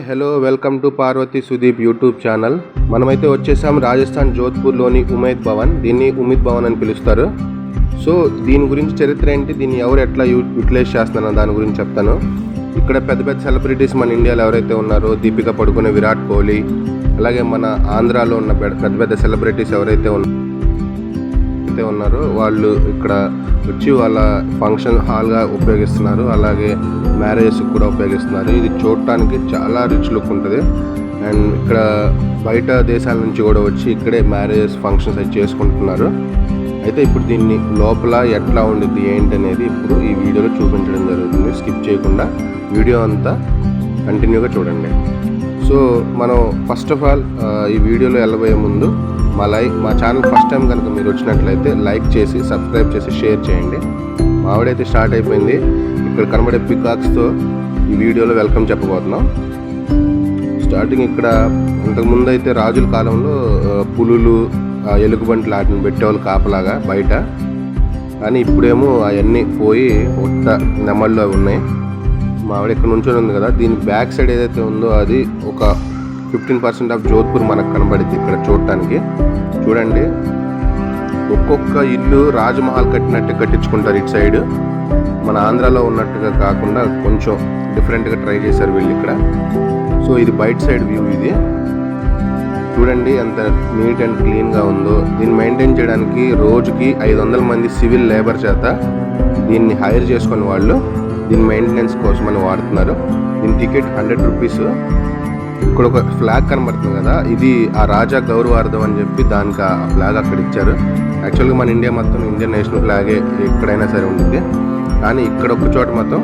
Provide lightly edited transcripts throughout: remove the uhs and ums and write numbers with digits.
Hello, welcome to Parvathi Sudeep YouTube channel. మనమైతే వచ్చేసాం రాజస్థాన్ జోధ్పూర్లోని ఉమైద్ భవన్. దీన్ని ఉమైద్ భవన్ అని పిలుస్తారు. సో దీని గురించి చరిత్ర ఏంటి, దీన్ని ఎవరు ఎట్లా యూటిలైజ్ చేస్తున్నారు దాని గురించి చెప్తాను. ఇక్కడ పెద్ద పెద్ద సెలబ్రిటీస్ మన ఇండియాలో ఎవరైతే ఉన్నారో, దీపిక పడుకునే, విరాట్ కోహ్లీ, అలాగే మన ఆంధ్రాలో ఉన్న పెద్ద పెద్ద సెలబ్రిటీస్ ఎవరైతే ఉన్నారో వాళ్ళు ఇక్కడ వచ్చి వాళ్ళ ఫంక్షన్ హాల్గా ఉపయోగిస్తున్నారు. అలాగే మ్యారేజెస్కి కూడా ఉపయోగిస్తున్నారు. ఇది చూడటానికి చాలా రిచ్ లుక్ ఉంటుంది. అండ్ ఇక్కడ బయట దేశాల నుంచి కూడా వచ్చి ఇక్కడే మ్యారేజెస్ ఫంక్షన్స్ అయితే చేసుకుంటున్నారు. అయితే ఇప్పుడు దీన్ని లోపల ఎట్లా ఉండిద్ది ఏంటి అనేది ఇప్పుడు ఈ వీడియోలో చూపించడం జరుగుతుంది. స్కిప్ చేయకుండా వీడియో అంతా కంటిన్యూగా చూడండి. సో మనం ఫస్ట్ ఆఫ్ ఆల్ ఈ వీడియోలో వెళ్ళబోయే ముందు మా ఛానల్ ఫస్ట్ టైం కనుక మీరు వచ్చినట్లయితే లైక్ చేసి, సబ్స్క్రైబ్ చేసి, షేర్ చేయండి. మా ఆవిడైతే స్టార్ట్ అయిపోయింది. ఇక్కడ కనబడే పికాక్స్తో ఈ వీడియోలో వెల్కమ్ చెప్పబోతున్నాం. స్టార్టింగ్ ఇక్కడ ఇంతకుముందు అయితే రాజుల కాలంలో పులులు, ఎలుగుబంట్లు వాటిని పెట్టేవాళ్ళు కాపలాగా బయట. కానీ ఇప్పుడేమో అవన్నీ పోయి ఒట్ట నెమళ్ళు ఉన్నాయి. మా ఆవిడ ఇక్కడ నుంచొని ఉంది కదా, దీని బ్యాక్ సైడ్ ఏదైతే ఉందో అది ఒక 15% ఆఫ్ జోధ్పూర్ మనకు కనబడింది ఇక్కడ చూడటానికి. చూడండి, ఒక్కొక్క ఇల్లు రాజ్మహల్ కట్టినట్టు కట్టించుకుంటారు ఇటు సైడ్. మన ఆంధ్రాలో ఉన్నట్టుగా కాకుండా కొంచెం డిఫరెంట్గా ట్రై చేశారు వీళ్ళు ఇక్కడ. సో ఇది బయట సైడ్ వ్యూ. ఇది చూడండి ఎంత నీట్ అండ్ క్లీన్గా ఉందో. దీన్ని మెయింటైన్ చేయడానికి రోజుకి 500 మంది సివిల్ లేబర్ చేత దీన్ని హైర్ చేసుకుని వాళ్ళు దీని మెయింటెనెన్స్ కోసం అని వాడుతున్నారు. దీని టికెట్ 100 రూపీస్. ఇక్కడ ఒక ఫ్లాగ్ కనబడుతుంది కదా, ఇది ఆ రాజా గౌరవార్థం అని చెప్పి దానికి ఆ ఫ్లాగ్ అక్కడ ఇచ్చారు. యాక్చువల్గా మన ఇండియా మొత్తం ఇండియన్ నేషనల్ ఫ్లాగే ఎక్కడైనా సరే ఉంటుంది. కానీ ఇక్కడ ఒక చోట మొత్తం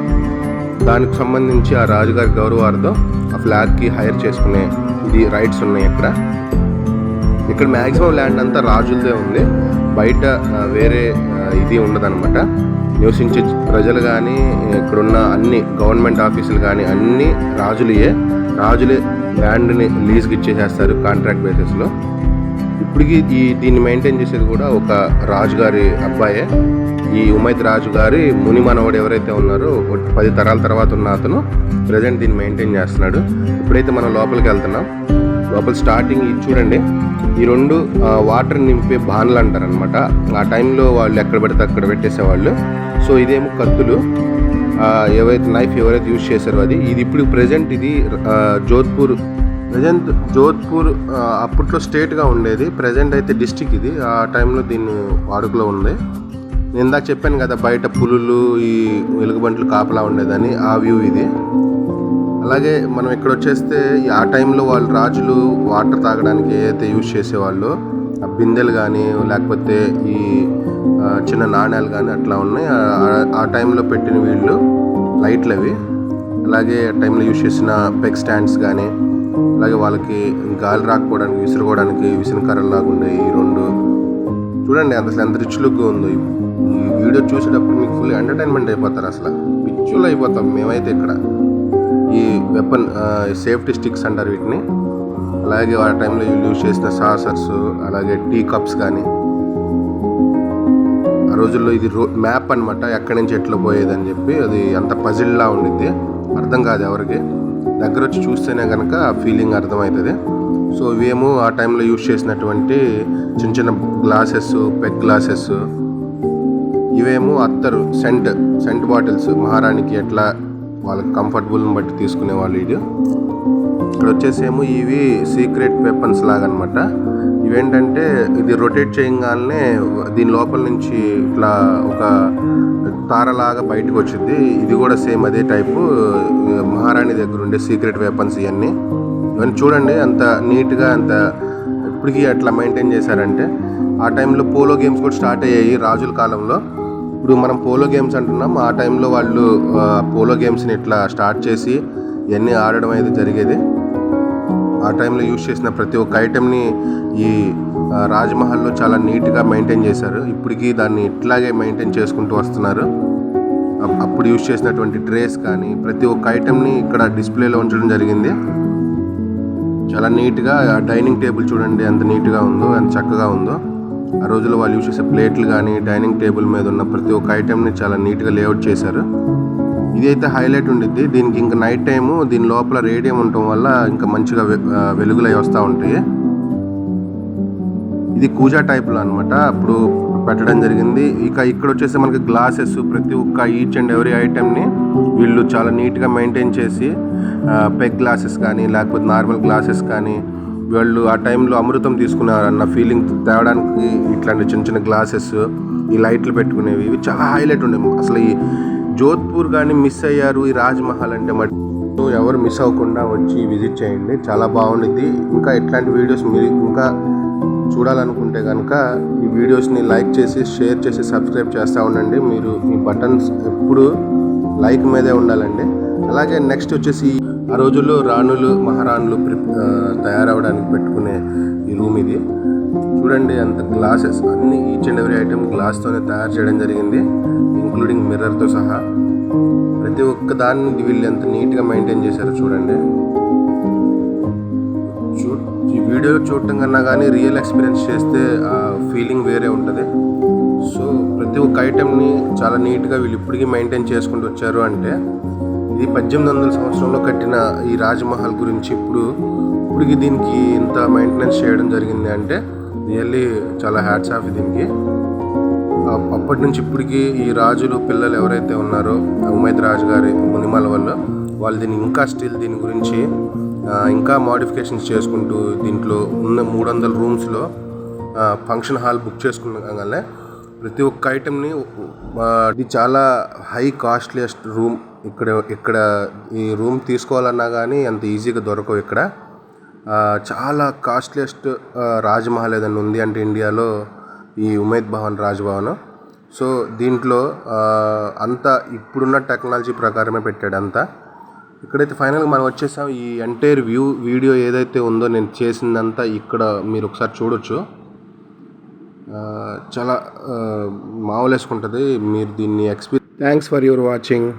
దానికి సంబంధించి ఆ రాజుగారి గౌరవార్థం ఆ ఫ్లాగ్కి హైర్ చేసుకునే ఇది రైట్స్ ఉన్నాయి. ఇక్కడ మ్యాక్సిమం ల్యాండ్ అంతా రాజులదే ఉంది. బయట వేరే ఇది ఉండదన్నమాట. నివసించే ప్రజలు కానీ, ఇక్కడున్న అన్ని గవర్నమెంట్ ఆఫీసులు కానీ అన్నీ రాజులే ల్యాండ్ని లీజ్కి ఇచ్చేసేస్తారు కాంట్రాక్ట్ బేసిస్లో. ఇప్పటికీ దీన్ని మెయింటైన్ చేసేది కూడా ఒక రాజుగారి అబ్బాయే. ఈ ఉమైద్ రాజు గారి ముని మనవడు ఎవరైతే ఉన్నారో 10 తరాల తర్వాత ఉన్న అతను ప్రజెంట్ దీన్ని మెయింటైన్ చేస్తున్నాడు. ఇప్పుడైతే మనం లోపలికి వెళ్తున్నాం. లోపల స్టార్టింగ్ ఇది చూడండి, ఈ 2 వాటర్ నింపే బాన్లు అంటారనమాట. ఆ టైంలో వాళ్ళు ఎక్కడ పడితే అక్కడ పెట్టేసేవాళ్ళు. సో ఇదేమో కత్తులు, నైఫ్ ఎవరైతే యూజ్ చేశారో అది. ఇది ఇప్పుడు ప్రజెంట్ ఇది జోధ్పూర్ అప్పట్లో స్టేట్గా ఉండేది. ప్రజెంట్ అయితే డిస్టిక్ ఇది. ఆ టైంలో దీన్ని వాడుకలో ఉంది. నేను ఇందాక చెప్పాను కదా బయట పులులు, ఈ ఎలుగుబంట్లు కాపలా ఉండేదని. ఆ వ్యూ ఇది. అలాగే మనం ఇక్కడ వచ్చేస్తే ఆ టైంలో వాళ్ళు రాజులు వాటర్ తాగడానికి ఏదైతే యూజ్ చేసేవాళ్ళు ఆ బిందెలు కానీ, లేకపోతే ఈ చిన్న నాణ్యాలు కానీ అట్లా ఉన్నాయి. ఆ టైంలో పెట్టిన వీళ్ళు లైట్లు అవి. అలాగే ఆ టైంలో యూజ్ చేసిన పెగ్ స్టాండ్స్ కానీ, అలాగే వాళ్ళకి గాలి రాకపోవడానికి విసురుకోవడానికి విసునకర్రలాగా ఉండే ఈ 2. చూడండి అసలు ఎంత రిచ్ లుక్ ఉందో. ఈ వీడియో చూసేటప్పుడు మీకు ఫుల్ ఎంటర్టైన్మెంట్ అయిపోతారు. అసలు పిచ్చులు అయిపోతాం మేమైతే ఇక్కడ. ఈ వెపన్ సేఫ్టీ స్టిక్స్ అంటారు వీటిని. అలాగే ఆ టైంలో యూజ్ చేసిన సాసర్స్, అలాగే టీ కప్స్ కానీ. ఆ రోజుల్లో ఇది మ్యాప్ అనమాట, ఎక్కడి నుంచి ఎట్లా పోయేదని చెప్పి. అది అంత పజిల్లా ఉండిద్ది, అర్థం కాదు ఎవరికి. దగ్గర వచ్చి చూస్తేనే కనుక ఆ ఫీలింగ్ అర్థమవుతుంది. సో ఇవేమో ఆ టైంలో యూజ్ చేసినటువంటి చిన్న చిన్న గ్లాసెస్, పెగ్ గ్లాసెస్. ఇవేమో అత్తరు, సెంట్ బాటిల్స్. మహారాణికి ఎట్లా వాళ్ళకి కంఫర్టబుల్ని బట్టి తీసుకునేవాళ్ళు. ఇక్కడ వచ్చేసేమో ఇవి సీక్రెట్ వెపన్స్ లాగా అనమాట. ఇవేంటంటే ఇది రొటేట్ చేయగానే దీని లోపల నుంచి ఇట్లా ఒక తారలాగా బయటకు వచ్చింది. ఇది కూడా సేమ్ అదే టైపు మహారాణి దగ్గర ఉండే సీక్రెట్ వెపన్స్. ఇవన్నీ చూడండి అంత నీట్గా, అంత ఇప్పటికీ అట్లా మెయింటైన్ చేశారంటే. ఆ టైంలో పోలో గేమ్స్ కూడా స్టార్ట్ అయ్యాయి రాజుల కాలంలో. ఇప్పుడు మనం పోలో గేమ్స్ అంటున్నాం, ఆ టైంలో వాళ్ళు పోలో గేమ్స్ని ఇట్లా స్టార్ట్ చేసి ఇవన్నీ ఆడడం అయితే జరిగేది. ఆ టైంలో యూజ్ చేసిన ప్రతి ఒక్క ఐటెంని ఈ రాజ్మహల్లో చాలా నీట్గా మెయింటైన్ చేశారు. ఇప్పటికీ దాన్ని ఇట్లాగే మెయింటైన్ చేసుకుంటూ వస్తున్నారు. అప్పుడు యూజ్ చేసినటువంటి ట్రేస్ కానీ ప్రతి ఒక్క ఐటెంని ఇక్కడ డిస్ప్లేలో ఉంచడం జరిగింది. చాలా నీట్గా. డైనింగ్ టేబుల్ చూడండి ఎంత నీట్గా ఉందో, ఎంత చక్కగా ఉందో. ఆ రోజుల్లో వాళ్ళు యూజ్ చేసే ప్లేట్లు కానీ, డైనింగ్ టేబుల్ మీద ఉన్న ప్రతి ఒక్క ఐటెంని చాలా నీట్గా లేఅవుట్ చేశారు. ఇదైతే హైలైట్ ఉండిద్ది. దీనికి ఇంకా నైట్ టైము దీని లోపల రేడియం ఉండటం వల్ల ఇంకా మంచిగా వెలుగులు అవి వస్తూ ఉంటాయి. ఇది కూజా టైప్లో అనమాట అప్పుడు పెట్టడం జరిగింది. ఇక ఇక్కడ వచ్చేసి మనకి గ్లాసెస్ ప్రతి ఒక్క ఈచ్ అండ్ ఎవ్రీ ఐటెంని వీళ్ళు చాలా నీట్గా మెయింటైన్ చేసి పెగ్ గ్లాసెస్ కానీ లేకపోతే నార్మల్ గ్లాసెస్ కానీ వీళ్ళు ఆ టైంలో అమృతం తీసుకున్నారన్న ఫీలింగ్ తేవడానికి ఇట్లాంటి చిన్న చిన్న గ్లాసెస్, ఈ లైట్లు పెట్టుకునేవి ఇవి చాలా హైలైట్ ఉండేవి. అసలు ఈ జోధ్పూర్ కానీ మిస్ అయ్యారు ఈ రాజ్మహల్ అంటే ఎవరు మిస్ అవ్వకుండా వచ్చి విజిట్ చేయండి, చాలా బాగుండిద్ది. ఇంకా ఇట్లాంటి వీడియోస్ మీరు ఇంకా చూడాలనుకుంటే కనుక ఈ వీడియోస్ని లైక్ చేసి షేర్ చేసి సబ్స్క్రైబ్ చేస్తూ ఉండండి. మీరు మీ బటన్స్ ఎప్పుడు లైక్ మీదే ఉండాలండి. అలాగే నెక్స్ట్ వచ్చేసి ఆ రోజుల్లో రాణులు మహారాణులు తయారవడానికి పెట్టుకునే ఈ రూమ్ ఇది చూడండి. అంత గ్లాసెస్ అన్ని ఈచ్ అండ్ ఎవ్రీ ఐటెం గ్లాస్తోనే తయారు చేయడం జరిగింది, ఇంక్లూడింగ్ మిర్రర్తో సహా. ప్రతి ఒక్క దాన్ని వీళ్ళు ఎంత నీట్గా మెయింటైన్ చేశారో చూడండి. ఈ వీడియో చూడటం కన్నా కానీ రియల్ ఎక్స్పీరియన్స్ చేస్తే ఆ ఫీలింగ్ వేరే ఉంటుంది. సో ప్రతి ఒక్క ఐటెంని చాలా నీట్గా వీళ్ళు ఇప్పటికీ మెయింటైన్ చేసుకుంటూ వచ్చారు. అంటే ఇది 1800 సంవత్సరంలో కట్టిన ఈ రాజ్మహల్ గురించి ఇప్పటికి దీనికి ఇంత మెయింటెనెన్స్ చేయడం జరిగింది అంటే రియల్లీ చాలా హ్యాట్స్ ఆఫ్ దీనికి. అప్పటి నుంచి ఇప్పటికీ ఈ రాజులు పిల్లలు ఎవరైతే ఉన్నారో ఉమైద్ రాజు గారి మునిమాల వాళ్ళు దీన్ని ఇంకా స్టిల్ దీని గురించి ఇంకా మోడిఫికేషన్స్ చేసుకుంటూ దీంట్లో ఉన్న 300 రూమ్స్లో ఫంక్షన్ హాల్ బుక్ చేసుకునగానే ప్రతి ఒక్క ఐటెంని ఇది చాలా హై కాస్ట్లీయెస్ట్ రూమ్. ఇక్కడ ఈ రూమ్ తీసుకోవాలన్నా కానీ అంత ఈజీగా దొరకవు. ఇక్కడ చాలా కాస్ట్లీయెస్ట్ రాజ్మహల్ ఏదైనా ఉంది అంటే ఇండియాలో ఈ ఉమైద్ భవన్ రాజ్భవన్. సో దీంట్లో అంతా ఇప్పుడున్న టెక్నాలజీ ప్రకారమే పెట్టాడు అంతా. ఇక్కడైతే ఫైనల్గా మనం వచ్చేసాం. ఈ ఎంటైర్ వీడియో ఏదైతే ఉందో నేను చేసిందంతా ఇక్కడ మీరు ఒకసారి చూడొచ్చు. చాలా మామూలు వేసుకుంటుంది. మీరు దీన్ని థ్యాంక్స్ ఫర్ యువర్ వాచింగ్.